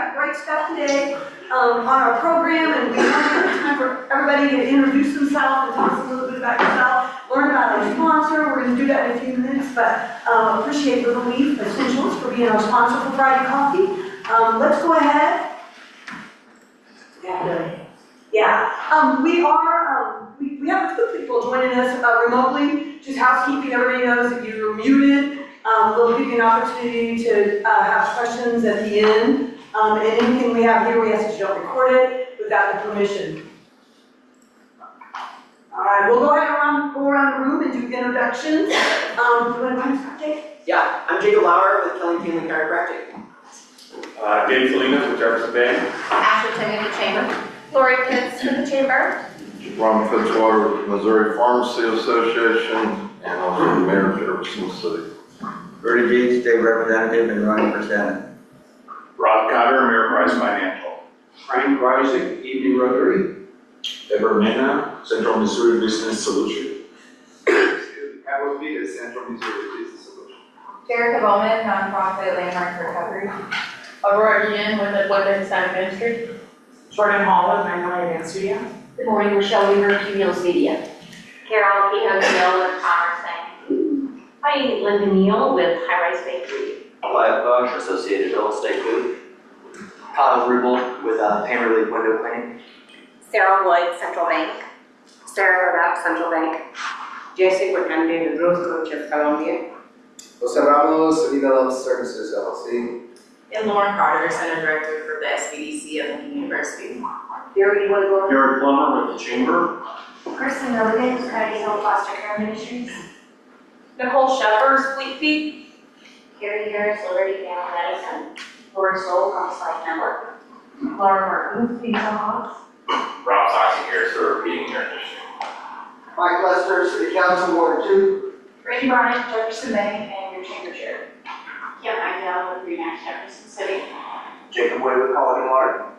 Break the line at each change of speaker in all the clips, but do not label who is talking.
got great stuff today on our program, and we want to have time for everybody to introduce themselves and tell us a little bit about yourself, learn about our sponsor. We're going to do that in a few minutes, but appreciate Little Leaf Essentials for being our sponsor for Friday Coffee. Let's go ahead. Yeah, we have two people joining us remotely. Just housekeeping, everybody knows that you're muted. We'll give you an opportunity to have questions at the end. And anything we have here, we ask that you don't record it without the permission. All right, we'll go ahead and go around the room and do introductions. You want to start, Jake?
Yeah, I'm Jacob Lauer with Koelling Chiropractic.
Gabe, Salinas with Jefferson Bank.
Ashley Tinney with the Chamber. Lori Pitts with the Chamber.
Ron Fitzwater with Missouri Pharmacy Association, and also the mayor of Jefferson City.
Rudy G, state representative and running for Senate.
Rob Cotter, Ameriprise Financial.
Frank Rising, Evening Rotary.
Ever Mena, Central Missouri Business Solution.
Carol Vita, Central Missouri Business Solution.
Jerica Bowman, nonprofit Landmark Recovery.
Aurora Yin with the Women's Center Ministry.
Jordan Hall with Magnolia Dance Studio.
Good morning, Rochelle Weaver, Cumulus Media.
Carol Kehoe with Commerce Bank. Hi, Linda Neal with High Rise Bakery.
Wyatt Bush, Associated Real Estate Group. Kyle Rubel with Pain Relief Window Cleaning.
Sarah Wood, Central Bank. Sarah Rabat, Central Bank.
Jesse Cortante, the Growth Coach of Columbia.
Jose Ramos, NIVEL Services LLC.
And Lauren Carter, Center Director for the SBDC of Lincoln University.
Gary Woodward.
Gary Plummer with the Chamber.
Kristen Milligan, Carnegie Hill Foster Care Ministries.
Nicole Shepard, Fleet Feet.
Carrie Harris, Liberty Family Medicine. Lori Soul, Promise Life Network. Laura Martin, Pizza Hogs.
Rob Soxy here, for being here.
Mike Lester, City Council, Ward 2.
Randy Bryant, Jefferson Bank, and your Chamber Chair.
Kim Idell with Remax Jefferson City.
Jacob Way with Koelling Lauer.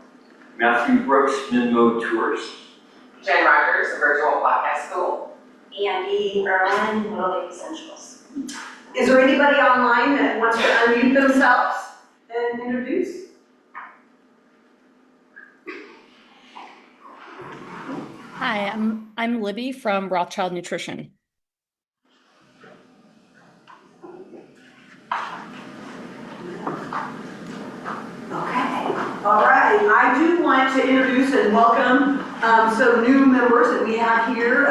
Matthew Brooks, Midmo Tours.
Jen Rogers, Virtual Podcast School.
Andy Irwin, Little League Essentials.
Is there anybody online that wants to unmute themselves and introduce?
Hi, I'm Libby from Rothschild Nutrition.
All right, I do want to introduce and welcome some new members that we have here.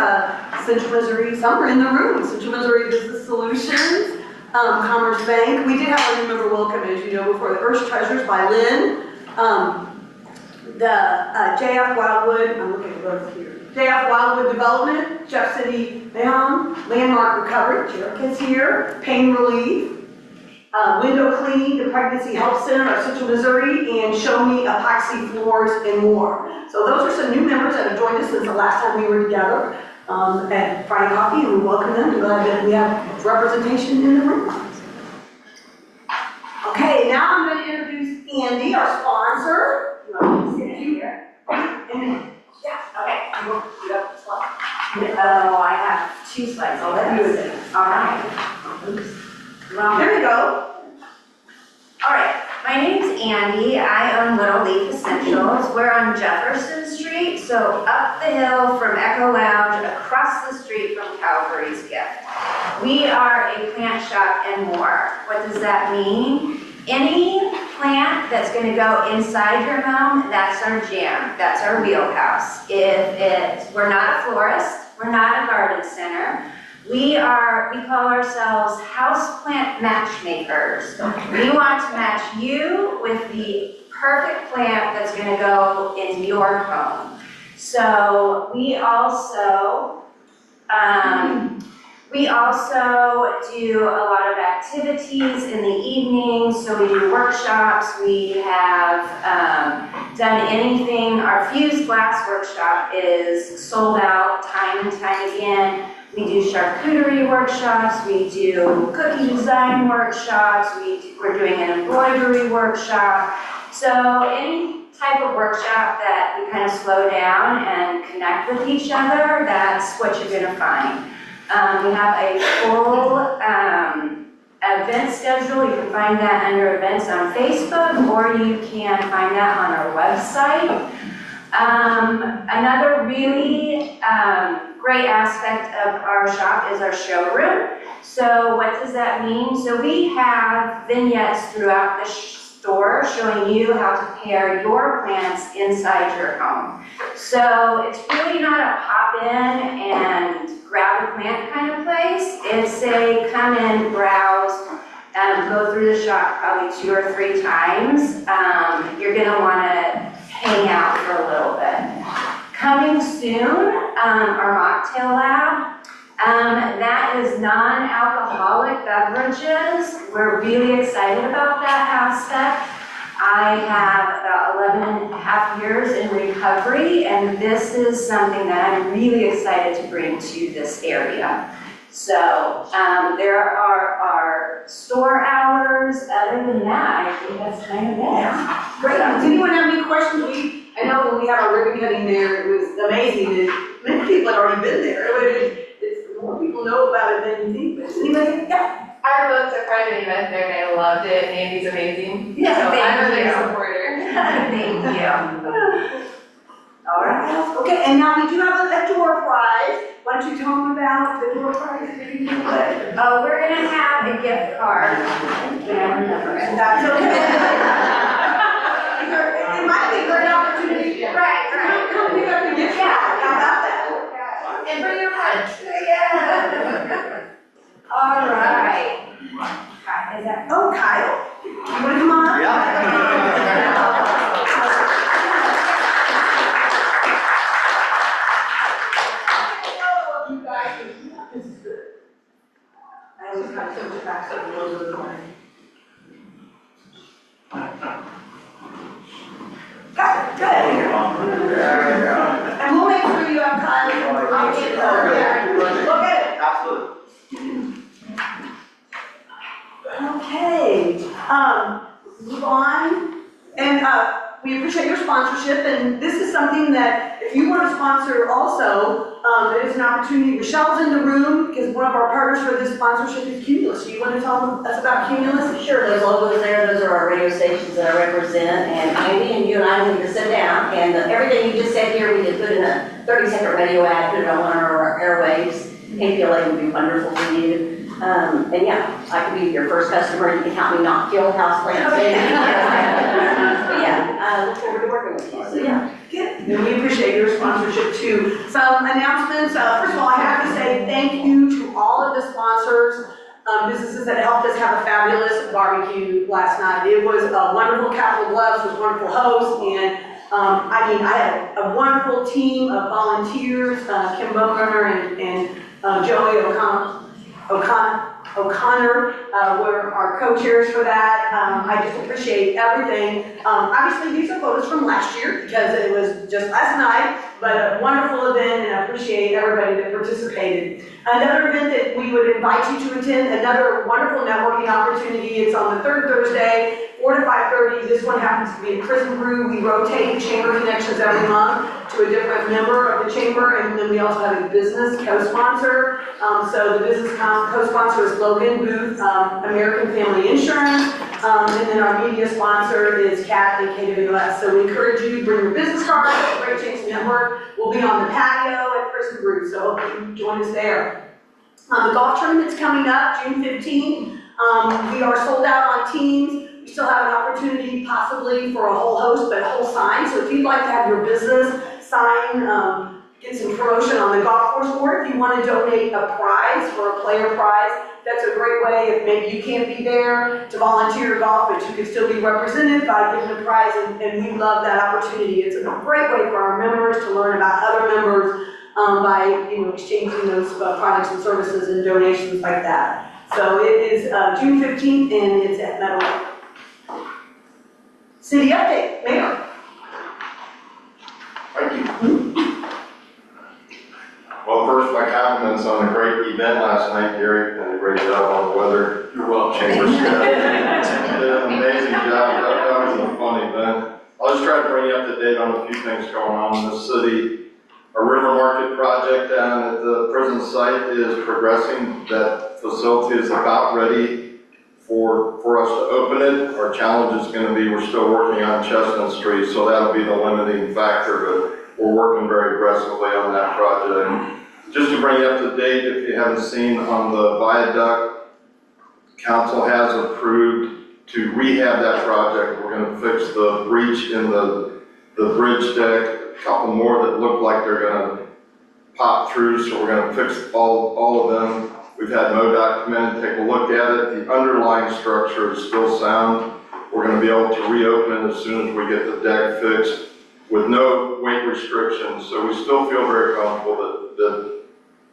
Central Missouri, some are in the room. Central Missouri Business Solutions, Commerce Bank. We did have a new member welcome, as you know, before the Earth Treasures by Lynn. The JF Wildwood, I'm looking at both here. JF Wildwood Development, Jeff City Mayhem, Landmark Recovery, Jerica's here, Pain Relief. Window Cleaning, the Pregnancy Health Center of Central Missouri, and Show Me Epoxy Floors and more. So those are some new members that have joined us since the last time we were together at Friday Coffee, and we welcome them. We're glad that we have representation in the room. Okay, now I'm going to introduce Andy, our sponsor. You want to sit here? Yeah, okay. I'm going to put up the slide.
Oh, I have 2 slides.
I'll let you do it.
All right.
There we go.
All right, my name's Andy. I own Little Leaf Essentials. We're on Jefferson Street, so up the hill from Echo Lounge, across the street from Calvary's Gift. We are a plant shop and more. What does that mean? Any plant that's going to go inside your home, that's our jam. That's our wheelhouse. We're not a florist. We're not a garden center. We call ourselves houseplant matchmakers. We want to match you with the perfect plant that's going to go in your home. So we also do a lot of activities in the evening. So we do workshops. We have done anything. Our fused glass workshop is sold out time and time again. We do charcuterie workshops, we do cookie design workshops, we're doing an embroidery workshop. So any type of workshop that we kind of slow down and connect with each other, that's what you're going to find. We have a full event schedule. You can find that under events on Facebook, or you can find that on our website. Another really great aspect of our shop is our showroom. So what does that mean? So we have vignettes throughout the store showing you how to pair your plants inside your home. So it's really not a pop in and grab a plant kind of place. It's a come in, browse, go through the shop probably 2 or 3 times. You're gonna wanna hang out for a little bit. Coming soon, our mocktail lab. That is non-alcoholic beverages. We're really excited about that aspect. I have about 11 and a half years in recovery, and this is something that I'm really excited to bring to this area. So there are our store hours. Other than that, I think that's kind of it.
Great. Does anyone have any questions? I know when we had our ribbon cutting there, it was amazing that many people had already been there. More people know about it than you think. But anybody? Yeah.
I booked a private event there and I loved it. Andy's amazing.
Yeah,
so
thank
I'm a big
you.
supporter.
Thank you.
All right. Okay, and now we do have a door prize. Why don't you tell me about the door prize?
Oh, we're gonna have a gift card. And
that's okay. It might be a great opportunity.
Right.
Come pick up your gift card. How about that?
And bring your punch.
Yeah. All right. Is that?
Oh, Kyle. You wanna come on? I always cut so much back so it goes to the corner. Got it, good. And we'll make sure you have Kyle's information. Look at it.
Absolutely.
Okay, move on. And we appreciate your sponsorship, and this is something that if you want to sponsor also, it is an opportunity. Michelle's in the room because one of our partners for this sponsorship is Cumulus. Do you want to tell us about Cumulus?
Sure, those logos there, those are our radio stations that I represent, and Andy and you and I need to sit down, and everything you just said here, we could put in a 30-second radio ad, put it on one of our airwaves. KPLA would be wonderful for you. And yeah, I could be your first customer. You can help me not kill houseplants. But yeah, I look forward to working with you. So yeah.
Good. And we appreciate your sponsorship too. Some announcements. First of all, I have to say thank you to all of the sponsors, businesses that helped us have a fabulous barbecue last night. It was a wonderful. Capital Gloves was wonderful host, and I had a wonderful team of volunteers. Kim Bowrunner and Joey O'Connor were our co-chairs for that. I just appreciate everything. Obviously, these are photos from last year because it was just last night, but a wonderful event, and I appreciate everybody that participated. Another event that we would invite you to attend, another wonderful networking opportunity. It's on the third Thursday, 4 to 5:30. This one happens to be a prison brew. We rotate chamber connections every month to a different member of the chamber, and then we also have a business co-sponsor. So the business co-sponsor is Logan Booth, American Family Insurance, and then our media sponsor is Cat and KWS. So we encourage you to bring your business cards. Great Chance Network will be on the patio at Prison Brew, so hope you join us there. The golf tournament's coming up June 15th. We are sold out on teams. We still have an opportunity possibly for a whole host, but a whole sign. So if you'd like to have your business sign, get some promotion on the golf course, or if you want to donate a prize for a player prize, that's a great way. If maybe you can't be there to volunteer golf, but you can still be represented by giving a prize, and we love that opportunity. It's a great way for our members to learn about other members by exchanging those products and services and donations like that. So it is June 15th, and it's at Meadow. City update, Mayor.
Thank you. Well, first, my compliments on a great event last night, Gary. Did a great job on the weather. You're welcome. Chamber staff did an amazing job. That was a fun event. I'll just try to bring you up to date on a few things going on in the city. Our River Market project down at the prison site is progressing. That facility is about ready for us to open it. Our challenge is gonna be, we're still working on Chestnut Street, so that'll be the limiting factor, but we're working very aggressively on that project. Just to bring you up to date, if you haven't seen on the viaduct, council has approved to rehab that project. We're gonna fix the breach in the bridge deck, a couple more that look like they're gonna pop through, so we're gonna fix all of them. We've had MoDOT come in and take a look at it. The underlying structure is still sound. We're gonna be able to reopen it as soon as we get the deck fixed with no weight restrictions. So we still feel very comfortable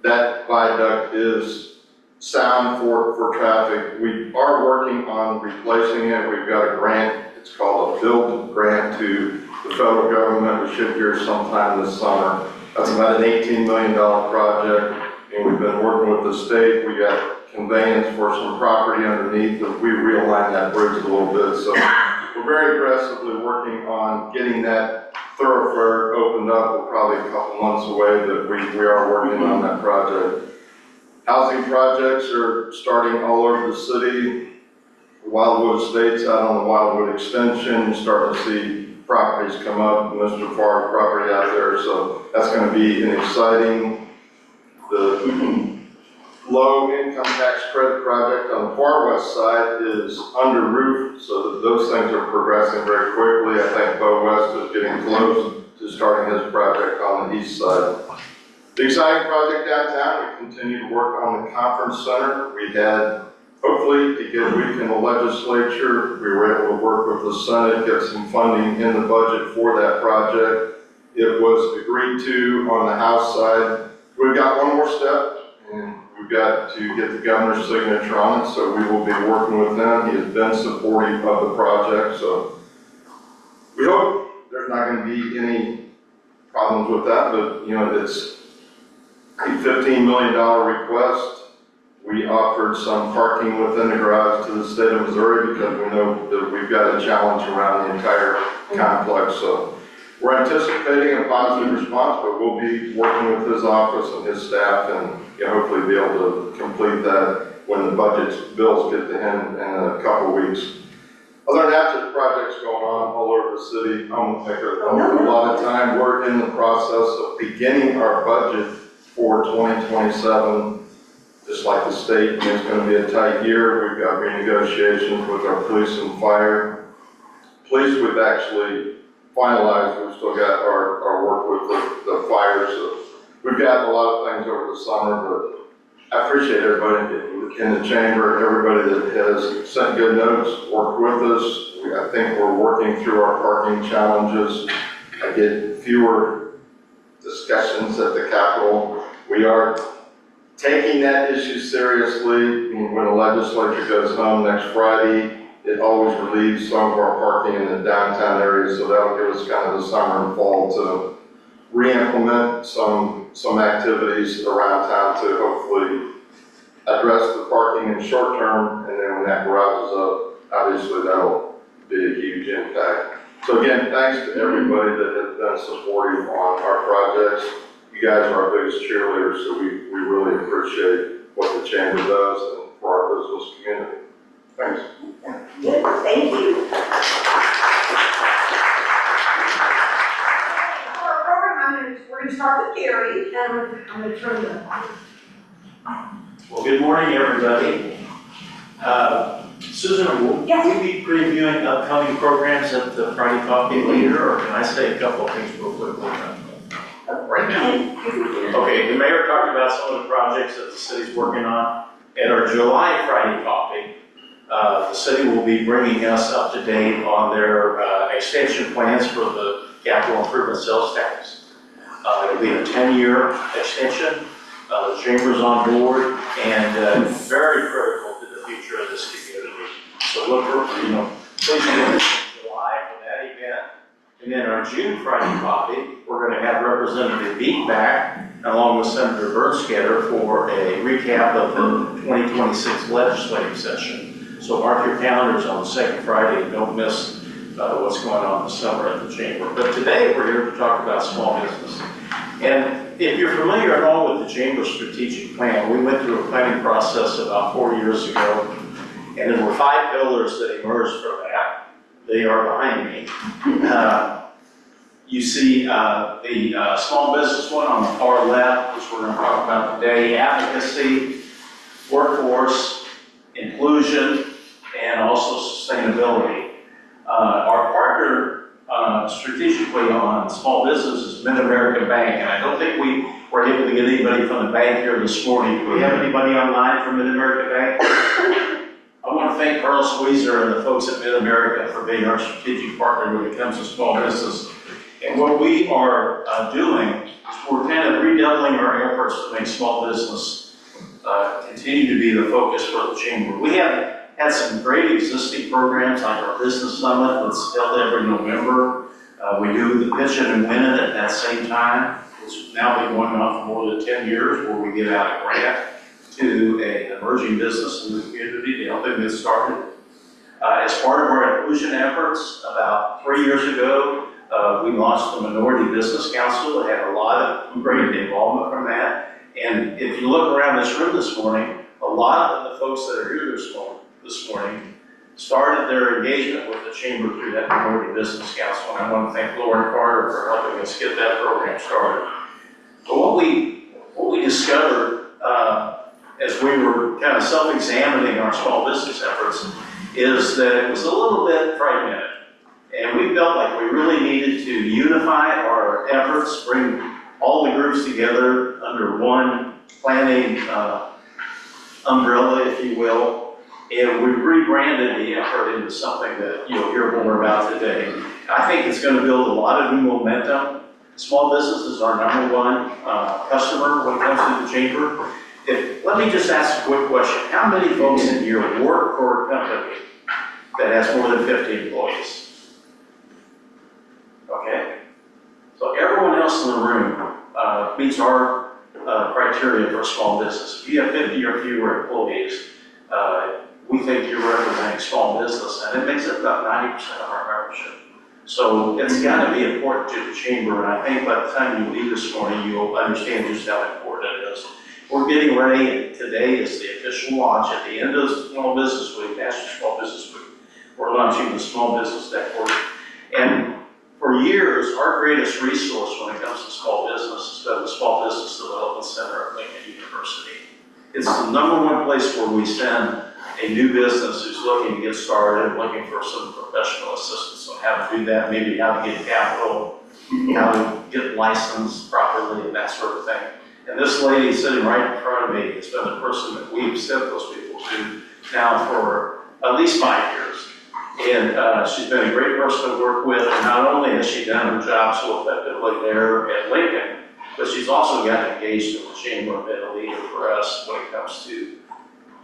that viaduct is sound for traffic. We are working on replacing it. We've got a grant, it's called a build grant to the federal government. We should hear sometime this summer. That's about an $18 million project, and we've been working with the state. We got conveyance for some property underneath, and we realigned that bridge a little bit. So we're very aggressively working on getting that thoroughfare opened up. We're probably a couple months away, but we are working on that project. Housing projects are starting all over the city. Wildwood Estates out on the Wildwood Extension, you're starting to see properties come up, Mr. Farr property out there, so that's going to be an exciting, the low income tax credit project on the far west side is under roof, so that those things are progressing very quickly. I think Bo West is getting close to starting his project on the east side. The exciting project downtown, we continue to work on the conference center. We had hopefully a good week in the legislature. We were able to work with the Senate, get some funding in the budget for that project. It was agreed to on the House side. We've got one more step, and we've got to get the governor's signature on it, so we will be working with him. He has been supportive of the project, so we hope there's not going to be any problems with that, but you know, it's a $15 million request. We offered some parking within the garage to the state of Missouri because we know that we've got a challenge around the entire complex. So we're anticipating a positive response, but we'll be working with his office and his staff and hopefully be able to complete that when the budget bills get to him in a couple weeks. Other than that, there's projects going on all over the city. I'm going to take a lot of time. We're in the process of beginning our budget for 2027. Just like the state, it's going to be a tight year. We've got renegotiations with our police and fire. Police, we've actually finalized. We've still got our work with the fire. So we've got a lot of things over the summer, but I appreciate everybody in the chamber, everybody that has sent good notes, worked with us. I think we're working through our parking challenges. I get fewer discussions at the Capitol. We are taking that issue seriously. When the legislature goes home next Friday, it always relieves some of our parking in the downtown area, so that'll give us kind of the summer and fall to re-implement some activities around town to hopefully address the parking in short term, and then when that garage is up, obviously that'll be a huge impact. So again, thanks to everybody that has been supportive on our projects. You guys are our biggest cheerleaders, so we really appreciate what the chamber does and for our business community. Thanks.
Good, thank you. For our program, we're going to start with Gary, and I'm going to turn the.
Well, good morning, everybody. Susan, will we be previewing upcoming programs at the Friday Coffee later, or can I say a couple of things real quickly? Right now. Okay, the mayor talked about some of the projects that the city's working on. At our July Friday Coffee, the city will be bringing us up to date on their extension plans for the capital improvement sales tax. It'll be a 10-year extension. The chamber's on board and very critical to the future of this community. So look for, please join us in July for that event. And then our June Friday Coffee, we're going to have Representative Beat back along with Senator Bernsketter for a recap of the 2026 legislative session. So mark your calendars on the second Friday and don't miss what's going on this summer at the chamber. But today we're here to talk about small business. And if you're familiar at all with the Chamber's strategic plan, we went through a planning process about 4 years ago. And there were 5 pillars that emerged from that. They are behind me. You see the small business one on the far left, which we're going to talk about today, advocacy, workforce, inclusion, and also sustainability. Our partner strategically on small business is Mid-America Bank, and I don't think we were able to get anybody from the bank here this morning. Do we have anybody online from Mid-America Bank? I want to thank Carl Squeezer and the folks at Mid-America for being our strategic partner when it comes to small business. And what we are doing is we're kind of redoubling our efforts to make small business continue to be the focus for the chamber. We have had some great existing programs like our Business Summit that's held every November. We do the Pitch It and Win It at that same time. It's now been going on for more than 10 years where we give out a grant to an emerging business in the community to help them get started. As part of our inclusion efforts, about 3 years ago, we launched the Minority Business Council. It had a lot of great involvement from that. And if you look around this room this morning, a lot of the folks that are here this morning started their engagement with the Chamber through that Minority Business Council. And I want to thank Lauer and Carter for helping us get that program started. But what we discovered as we were kind of self-examining our small business efforts is that it was a little bit fragmented. And we felt like we really needed to unify our efforts, bring all the groups together under one planning umbrella, if you will. And we rebranded the effort into something that you'll hear more about today. I think it's going to build a lot of new momentum. Small business is our #1 customer when it comes to the chamber. Let me just ask a quick question. How many folks in here work for a company that has more than 50 employees? Okay. So everyone else in the room meets our criteria for a small business. If you have 50 or fewer employees, we think you're representing small business, and it makes up about 90% of our membership. So it's got to be important to the chamber, and I think by the time you leave this morning, you'll understand just how important it is. We're getting ready, and today is the official launch. At the end of Small Business Week, National Small Business Week, we're launching the Small Business Network. And for years, our greatest resource when it comes to small business has been the Small Business Development Center at Lincoln University. It's the #1 place where we send a new business who's looking to get started, looking for some professional assistance on how to do that, maybe how to get capital, how to get licensed properly, and that sort of thing. And this lady sitting right in front of me has been the person that we've sent those people to now for at least 5 years. And she's been a great person to work with, and not only has she done her job so effectively there at Lincoln, but she's also got engaged in the Chamber and been a leader for us when it comes to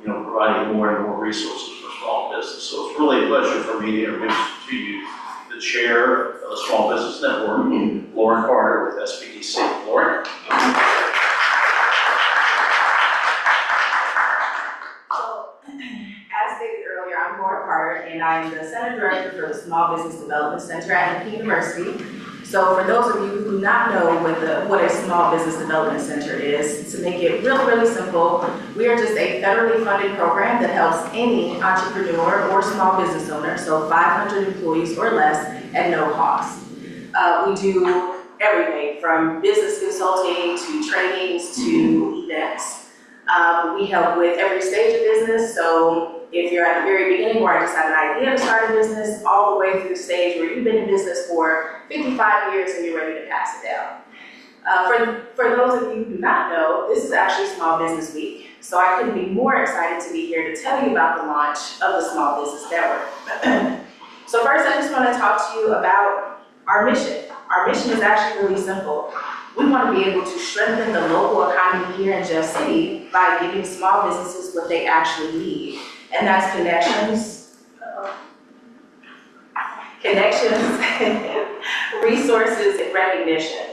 providing more and more resources for small business. So it's really a pleasure for me to introduce to you the chair of the Small Business Network, Lauren Carter with SBDC. Lauren?
As stated earlier, I'm Lauren Carter, and I'm the Center Director for the Small Business Development Center at Lincoln University. So for those of you who do not know what a Small Business Development Center is, to make it really, really simple, we are just a federally funded program that helps any entrepreneur or small business owner, so 500 employees or less, at no cost. We do everything from business consulting to trainings to events. We help with every stage of business, so if you're at the very beginning where I just had an idea to start a business, all the way through the stage where you've been in business for 55 years and you're ready to pass it down. For those of you who do not know, this is actually Small Business Week, so I couldn't be more excited to be here to tell you about the launch of the Small Business Network. So first, I just want to talk to you about our mission. Our mission is actually really simple. We want to be able to strengthen the local economy here in Jeff City by giving small businesses what they actually need. And that's connections, resources, and recognition.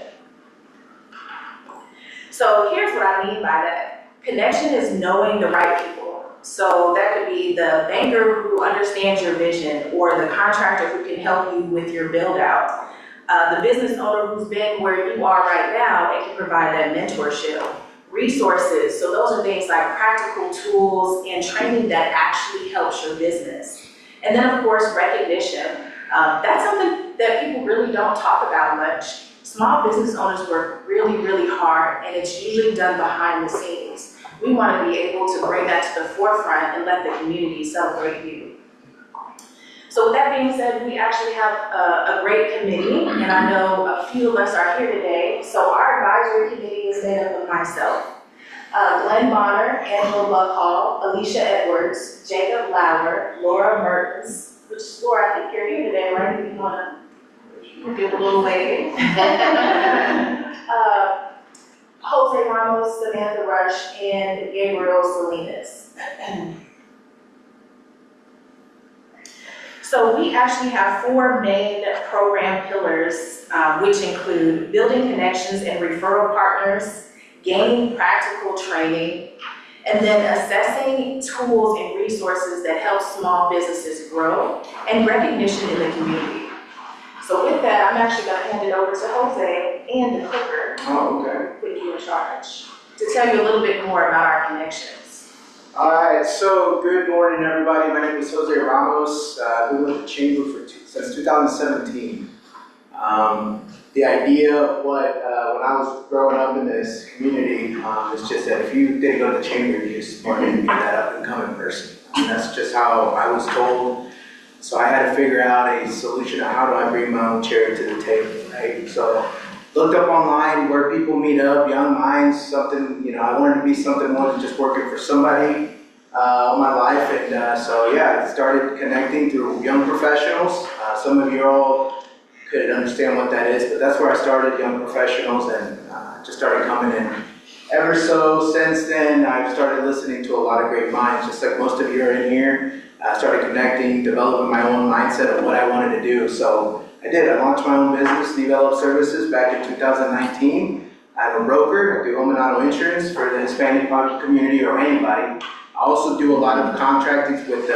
So here's what I mean by that. Connection is knowing the right people. So that could be the banker who understands your vision, or the contractor who can help you with your build out. The business owner who's been where you are right now and can provide that mentorship, resources. So those are things like practical tools and training that actually helps your business. And then of course, recognition. That's something that people really don't talk about much. Small business owners work really, really hard, and it's usually done behind the scenes. We want to be able to bring that to the forefront and let the community celebrate you. So with that being said, we actually have a great committee, and I know a few of us are here today. So our advisory committee is made up of myself, Glenn Bonner, Angela Buckhall, Alicia Edwards, Jacob Lauer, Laura Mertens, which Laura, I think you're here today, right? If you want to give a little wave. Jose Ramos, Samantha Rush, and Gabriel Salinas. So we actually have 4 main program pillars, which include building connections and referral partners, gaining practical training, and then assessing tools and resources that help small businesses grow, and recognition in the community. So with that, I'm actually going to hand it over to Jose and the Clipper, put you in charge, to tell you a little bit more about our connections.
All right, so good morning, everybody. My name is Jose Ramos. I've been with the Chamber since 2017. The idea of when I was growing up in this community is just that if you didn't go to the Chamber, you just weren't to be that up-and-coming person. And that's just how I was told. So I had to figure out a solution of how do I bring my own chair to the table, right? So looked up online where people meet up, young minds, something, I wanted to be something more than just working for somebody all my life. And so yeah, I started connecting through young professionals. Some of you all could understand what that is, but that's where I started, young professionals, and just started coming in. Ever so since then, I've started listening to a lot of great minds, just like most of you are in here. I started connecting, developing my own mindset of what I wanted to do. So I did. I launched my own business, NIVEL Services, back in 2019. I'm a broker. I do home and auto insurance for the Hispanic community or anybody. I also do a lot of contracting with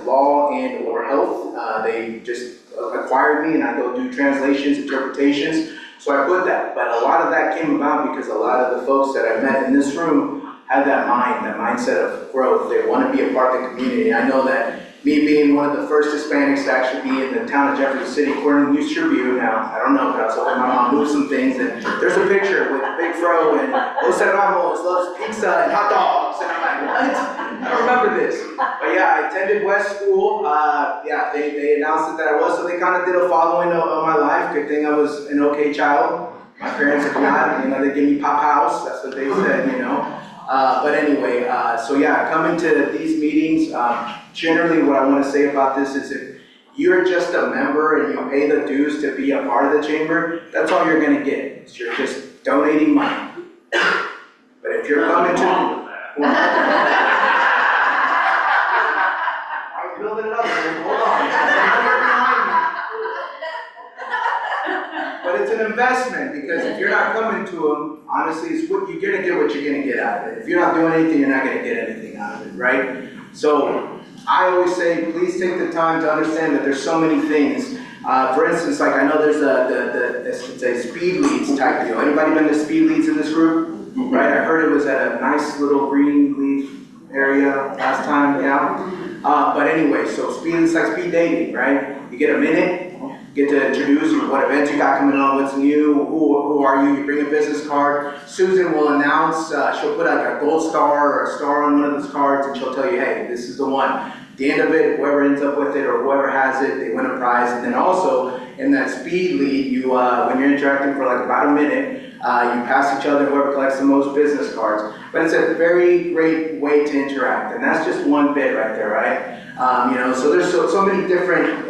law and or health. They just acquired me, and I go do translations, interpretations. So I put that. But a lot of that came about because a lot of the folks that I met in this room have that mindset of growth. They want to be a part of the community. I know that me being one of the first Hispanics to actually be in the town of Jefferson City, according to News Tribune now, I don't know, but I was hoping my mom moved some things, and there's a picture with Big Fro and Jose Ramos loves pizza and hot dogs, and I'm like, what? I don't remember this. But yeah, I attended West School. Yeah, they announced it that I was, so they kind of did a following of my life. Good thing I was an okay child. My parents are not, they give me pop house, that's what they said, But anyway, so yeah, coming to these meetings, generally what I want to say about this is if you're just a member and you pay the dues to be a part of the chamber, that's all you're going to get. You're just donating money. But if you're coming to... I was building it up, hold on. But it's an investment, because if you're not coming to them, honestly, it's what you're going to get what you're going to get out of it. If you're not doing anything, you're not going to get anything out of it, right? So I always say, please take the time to understand that there's so many things. For instance, like I know there's a speed leads type deal. Anybody been to speed leads in this group? Right, I heard it was at a nice little green leaf area last time, yeah. But anyway, so speed is like speed dating, right? You get a minute, get to introduce what events you got coming on, what's new, who are you, you bring a business card. Susan will announce, she'll put like a gold star or a star on one of those cards, and she'll tell you, hey, this is the one. At the end of it, whoever ends up with it or whoever has it, they win a prize. And then also, in that speed lead, you when you're interacting for like about a minute, you pass each other, whoever collects the most business cards. But it's a very great way to interact, and that's just one bit right there, right? So there's so many different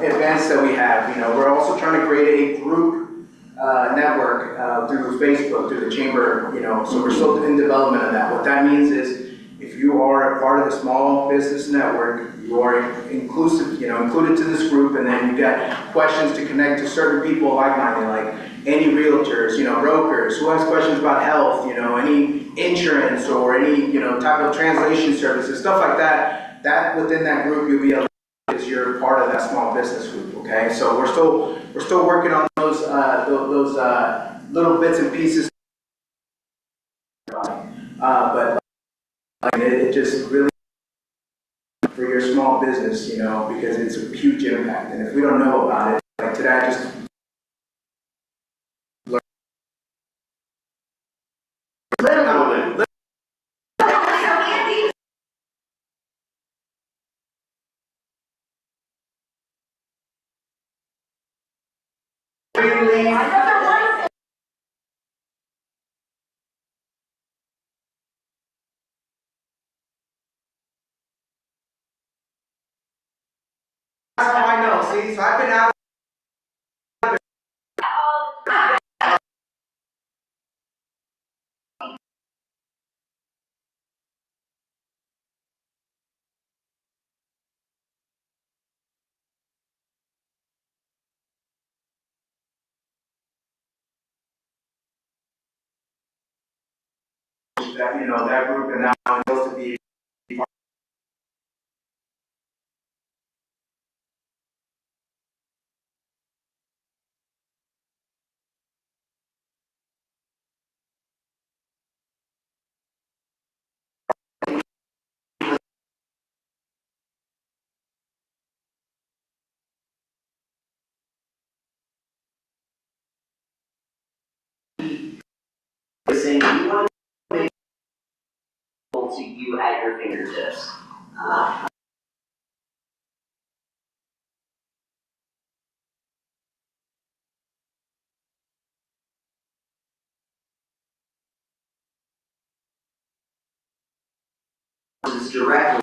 events that we have. We're also trying to create a group network through Facebook, through the chamber. So we're still in development of that. What that means is, if you are a part of the small business network, you are inclusive, included to this group, and then you've got questions to connect to certain people like-minded, like any realtors, brokers, who has questions about health, any insurance or any, type of translation services, stuff like that. That within that group, you'll be able to, because you're part of that small business group. Okay, so we're still working on those little bits and pieces. But it just really for your small business, you know, because it's a huge impact. And if we don't know about it, like today, I just
Literally.
That's how I know. See, so I've been out. That, you know, that group and now it's supposed to be
saying you want to make it to you at your fingertips. Is directly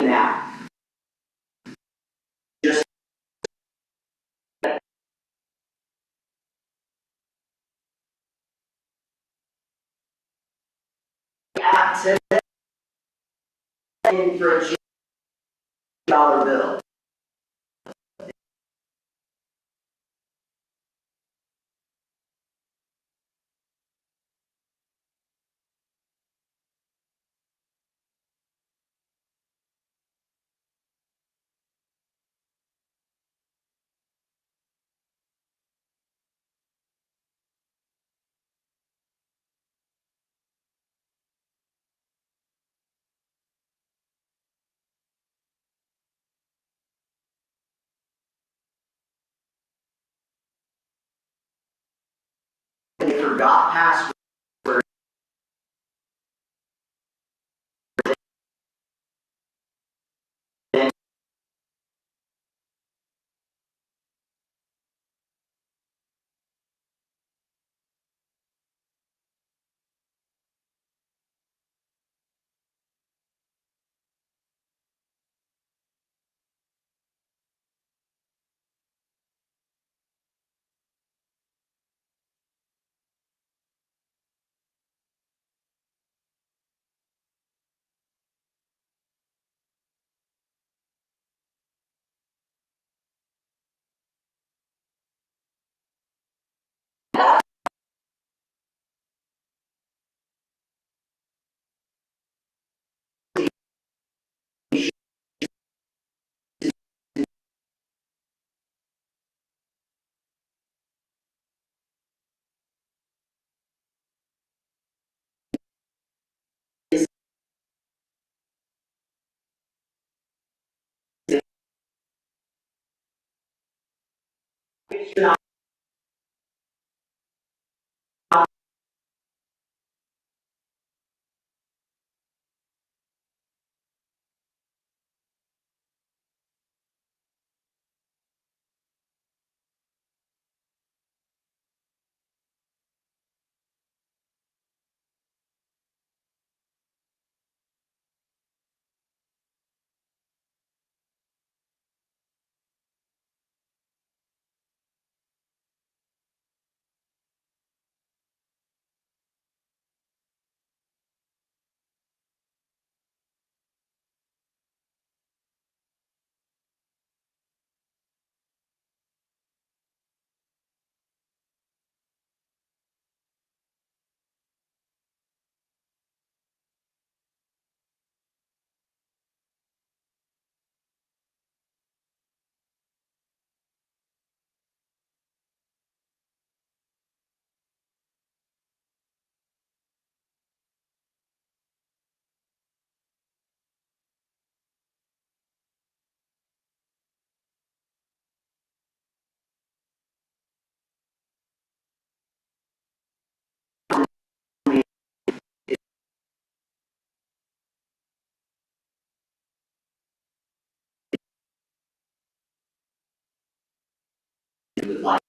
now. Just at today for a $2 bill. They forgot password. would like